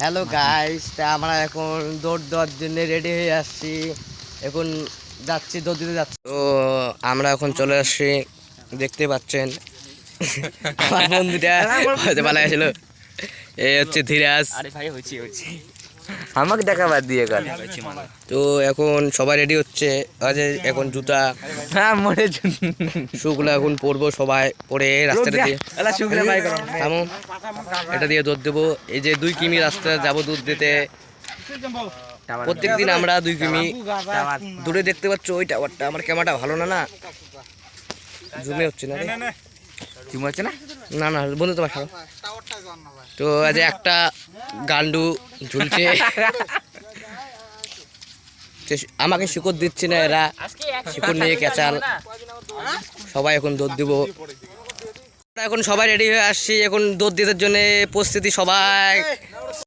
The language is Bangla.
হ্যালো গাইস, তা আমরা এখন দৌড় দেওয়ার জন্য রেডি হয়ে আসছি। এখন যাচ্ছি, দৌড় দিতে যাচ্ছি। তো আমরা এখন চলে আসছি, দেখতে পাচ্ছেন আমার বন্ধুটা হয়তো পালা গেছিল। এই হচ্ছে ধীরাজ। আমাকে দেখা বাদ দিয়ে গেল। তো এখন সবাই রেডি হচ্ছে। এখন জুতা হ্যাঁ মরে শুগুলো এখন পরবো, সবাই পরে রাস্তাটা দিয়ে থামো, এটা দিয়ে দৌড় দেবো। এই যে 2 কিমি রাস্তা যাবো দুধ দিতে। প্রত্যেকদিন আমরা 2 কিমি দূরে দেখতে পাচ্ছ ওই টাওয়ারটা। আমার ক্যামেরাটা ভালো না, জুমে হচ্ছে না কি হচ্ছে না না না বন্ধু তোমার সাথে। তো আজ একটা গান্ডু ঝুলছে, আমাকে শিকড় দিচ্ছে না, এরা শিকড় নিয়ে ক্যাচাল। সবাই এখন দৌড় দিব। এখন সবাই রেডি হয়ে আসছি, এখন দৌড় দিতে জন্য প্রস্তুতি সবাই।